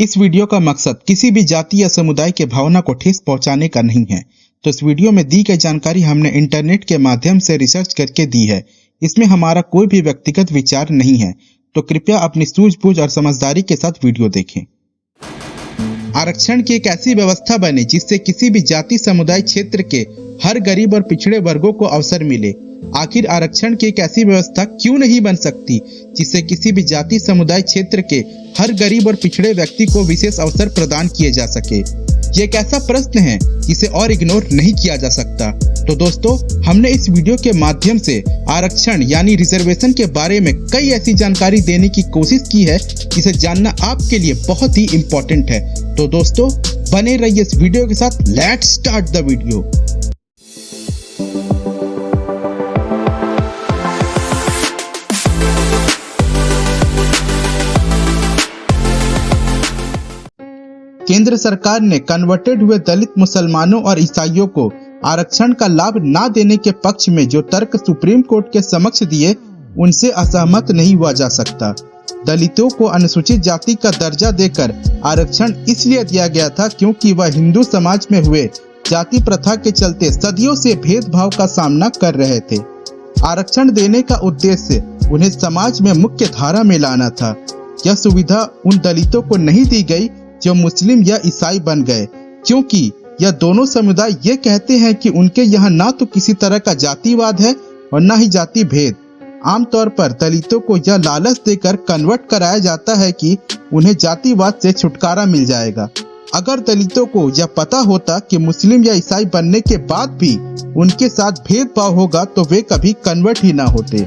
इस वीडियो का मकसद किसी भी जाति या समुदाय के भावना को ठेस पहुंचाने का नहीं है। तो इस वीडियो में दी गई जानकारी हमने इंटरनेट के माध्यम से रिसर्च करके दी है। इसमें हमारा कोई भी व्यक्तिगत विचार नहीं है, तो कृपया अपनी सूझबूझ और समझदारी के साथ वीडियो देखें। आरक्षण की एक ऐसी व्यवस्था बने जिससे किसी भी जाति समुदाय क्षेत्र के हर गरीब और पिछड़े वर्गों को अवसर मिले। आखिर आरक्षण की एक ऐसी व्यवस्था क्यों नहीं बन सकती जिससे किसी भी जाति समुदाय क्षेत्र के हर गरीब और पिछड़े व्यक्ति को विशेष अवसर प्रदान किए जा सके। ये एक ऐसा प्रश्न है जिसे और इग्नोर नहीं किया जा सकता। तो दोस्तों, हमने इस वीडियो के माध्यम से आरक्षण यानी रिजर्वेशन के बारे में कई ऐसी जानकारी देने की कोशिश की है जिसे जानना आपके लिए बहुत ही इम्पोर्टेंट है। तो दोस्तों, बने रहिए इस वीडियो के साथ। Let's start the video. केंद्र सरकार ने कन्वर्टेड हुए दलित मुसलमानों और ईसाइयों को आरक्षण का लाभ ना देने के पक्ष में जो तर्क सुप्रीम कोर्ट के समक्ष दिए, उनसे असहमत नहीं हुआ जा सकता। दलितों को अनुसूचित जाति का दर्जा देकर आरक्षण इसलिए दिया गया था क्योंकि वह हिंदू समाज में हुए जाति प्रथा के चलते सदियों से भेदभाव का सामना कर रहे थे। आरक्षण देने का उद्देश्य उन्हें समाज में मुख्य धारा में लाना था। यह सुविधा उन दलितों को नहीं दी गई जो मुस्लिम या ईसाई बन गए, क्योंकि यह दोनों समुदाय ये कहते हैं कि उनके यहाँ ना तो किसी तरह का जातिवाद है और ना ही जाति भेद। आमतौर पर दलितों को यह लालच देकर कन्वर्ट कराया जाता है कि उन्हें जातिवाद से छुटकारा मिल जाएगा। अगर दलितों को यह पता होता कि मुस्लिम या ईसाई बनने के बाद भी उनके साथ भेदभाव होगा तो वे कभी कन्वर्ट ही ना होते।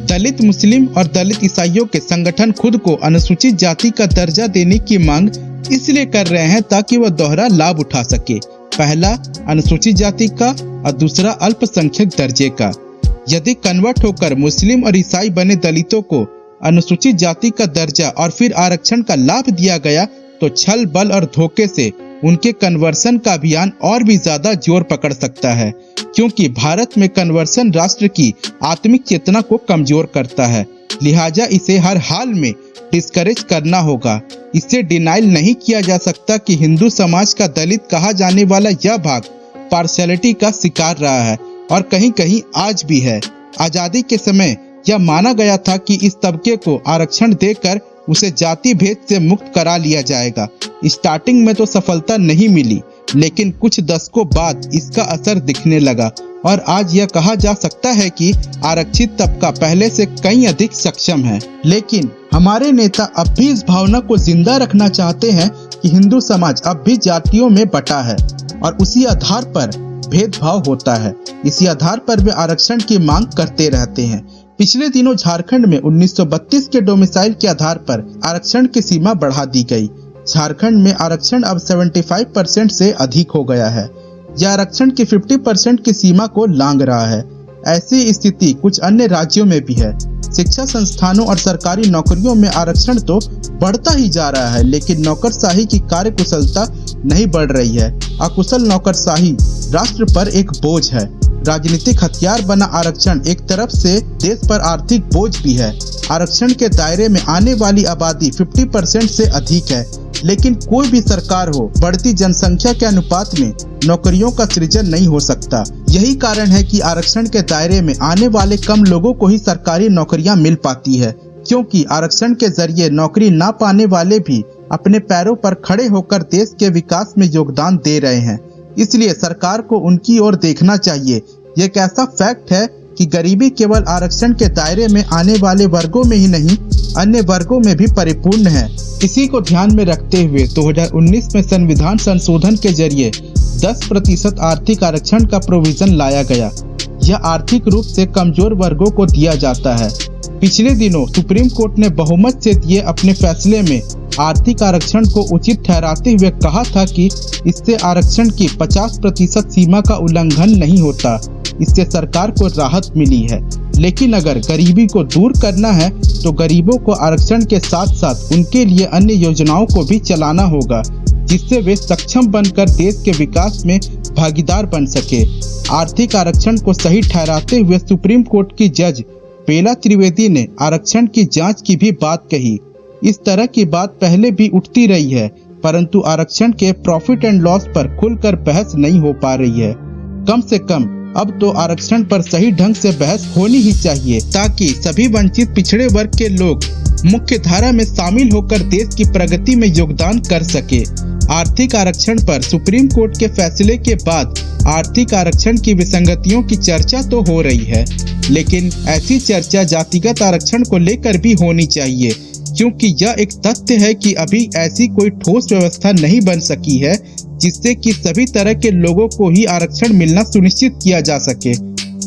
दलित मुस्लिम और दलित ईसाइयों के संगठन खुद को अनुसूचित जाति का दर्जा देने की मांग इसलिए कर रहे हैं ताकि वह दोहरा लाभ उठा सके। पहला अनुसूचित जाति का और दूसरा अल्पसंख्यक दर्जे का। यदि कन्वर्ट होकर मुस्लिम और ईसाई बने दलितों को अनुसूचित जाति का दर्जा और फिर आरक्षण का लाभ दिया गया तो छल बल और धोखे से उनके कन्वर्सन का अभियान और भी ज्यादा जोर पकड़ सकता है, क्योंकि भारत में कन्वर्सन राष्ट्र की आत्मिक चेतना को कमजोर करता है। लिहाजा इसे हर हाल में डिस्करेज करना होगा। इससे डिनाइल नहीं किया जा सकता कि हिंदू समाज का दलित कहा जाने वाला यह भाग पार्शियलिटी का शिकार रहा है और कहीं कहीं आज भी है। आजादी के समय यह माना गया था कि इस तबके को आरक्षण देकर उसे जाति भेद से मुक्त करा लिया जाएगा। स्टार्टिंग में तो सफलता नहीं मिली, लेकिन कुछ दशकों बाद इसका असर दिखने लगा और आज यह कहा जा सकता है कि आरक्षित तबका पहले से कहीं अधिक सक्षम है। लेकिन हमारे नेता अब भी इस भावना को जिंदा रखना चाहते हैं कि हिंदू समाज अब भी जातियों में बटा है और उसी आधार पर भेदभाव होता है। इसी आधार पर वे आरक्षण की मांग करते रहते हैं। पिछले दिनों झारखंड में 1932 के डोमिसाइल के आधार पर आरक्षण की सीमा बढ़ा दी गई। झारखंड में आरक्षण अब 75% से अधिक हो गया है। यह आरक्षण की 50% की सीमा को लांघ रहा है। ऐसी स्थिति कुछ अन्य राज्यों में भी है। शिक्षा संस्थानों और सरकारी नौकरियों में आरक्षण तो बढ़ता ही जा रहा है, लेकिन नौकरशाही की कार्यकुशलता नहीं बढ़ रही है। अकुशल नौकरशाही राष्ट्र पर एक बोझ है। राजनीतिक हथियार बना आरक्षण एक तरफ से देश पर आर्थिक बोझ भी है। आरक्षण के दायरे में आने वाली आबादी 50% से अधिक है, लेकिन कोई भी सरकार हो बढ़ती जनसंख्या के अनुपात में नौकरियों का सृजन नहीं हो सकता। यही कारण है कि आरक्षण के दायरे में आने वाले कम लोगों को ही सरकारी नौकरियां मिल पाती है, क्योंकि आरक्षण के जरिए नौकरी ना पाने वाले भी अपने पैरों पर खड़े होकर देश के विकास में योगदान दे रहे हैं। इसलिए सरकार को उनकी ओर देखना चाहिए। यह एक ऐसा फैक्ट है कि गरीबी केवल आरक्षण के दायरे में आने वाले वर्गों में ही नहीं, अन्य वर्गों में भी परिपूर्ण है। इसी को ध्यान में रखते हुए 2019 में संविधान संशोधन के जरिए 10% आर्थिक आरक्षण का प्रोविजन लाया गया। यह आर्थिक रूप से कमजोर वर्गों को दिया जाता है। पिछले दिनों सुप्रीम कोर्ट ने बहुमत से दिए अपने फैसले में आर्थिक आरक्षण को उचित ठहराते हुए कहा था कि इससे आरक्षण की 50% सीमा का उल्लंघन नहीं होता। इससे सरकार को राहत मिली है। लेकिन अगर गरीबी को दूर करना है तो गरीबों को आरक्षण के साथ साथ उनके लिए अन्य योजनाओं को भी चलाना होगा, जिससे वे सक्षम बनकर देश के विकास में भागीदार बन सके। आर्थिक आरक्षण को सही ठहराते हुए सुप्रीम कोर्ट की जज बेला त्रिवेदी ने आरक्षण की जांच की भी बात कही। इस तरह की बात पहले भी उठती रही है, परंतु आरक्षण के प्रॉफिट एंड लॉस पर खुलकर बहस नहीं हो पा रही है। कम से कम अब तो आरक्षण पर सही ढंग से बहस होनी ही चाहिए, ताकि सभी वंचित पिछड़े वर्ग के लोग मुख्य धारा में शामिल होकर देश की प्रगति में योगदान कर सके। आर्थिक आरक्षण पर सुप्रीम कोर्ट के फैसले के बाद आर्थिक आरक्षण की विसंगतियों की चर्चा तो हो रही है, लेकिन ऐसी चर्चा जातिगत आरक्षण को लेकर भी होनी चाहिए, क्योंकि यह एक तथ्य है कि अभी ऐसी कोई ठोस व्यवस्था नहीं बन सकी है जिससे कि सभी तरह के लोगों को ही आरक्षण मिलना सुनिश्चित किया जा सके।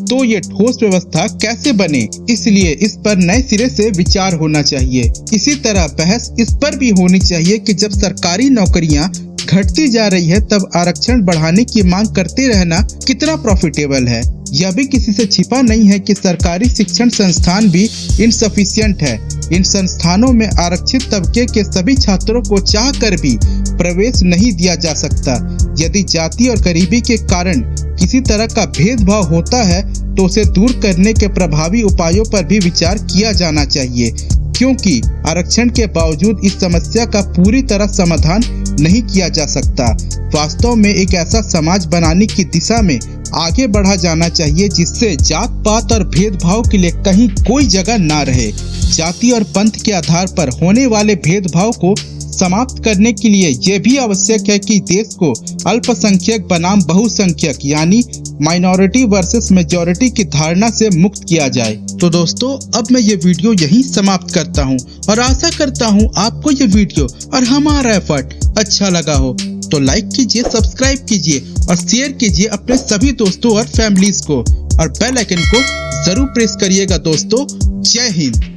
तो ये ठोस व्यवस्था कैसे बने, इसलिए इस पर नए सिरे से विचार होना चाहिए। इसी तरह बहस इस पर भी होनी चाहिए कि जब सरकारी नौकरियां घटती जा रही है तब आरक्षण बढ़ाने की मांग करते रहना कितना प्रॉफिटेबल है। यह भी किसी से छिपा नहीं है कि सरकारी शिक्षण संस्थान भी इनसफिशिएंट है। इन संस्थानों में आरक्षित तबके के सभी छात्रों को चाहकर भी प्रवेश नहीं दिया जा सकता। यदि जाति और गरीबी के कारण किसी तरह का भेदभाव होता है तो उसे दूर करने के प्रभावी उपायों पर भी विचार किया जाना चाहिए, क्योंकि आरक्षण के बावजूद इस समस्या का पूरी तरह समाधान नहीं किया जा सकता। वास्तव में एक ऐसा समाज बनाने की दिशा में आगे बढ़ा जाना चाहिए जिससे जात पात और भेदभाव के लिए कहीं कोई जगह ना रहे। जाति और पंथ के आधार पर होने वाले भेदभाव को समाप्त करने के लिए यह भी आवश्यक है कि देश को अल्पसंख्यक बनाम बहुसंख्यक यानी माइनॉरिटी वर्सेस मेजॉरिटी की धारणा से मुक्त किया जाए। तो दोस्तों, अब मैं ये वीडियो यहीं समाप्त करता हूँ और आशा करता हूँ आपको ये वीडियो और हमारा एफर्ट अच्छा लगा हो। तो लाइक कीजिए, सब्सक्राइब कीजिए और शेयर कीजिए अपने सभी दोस्तों और फैमिलीज को, और बेल आइकन को जरूर प्रेस करिएगा दोस्तों। जय हिंद।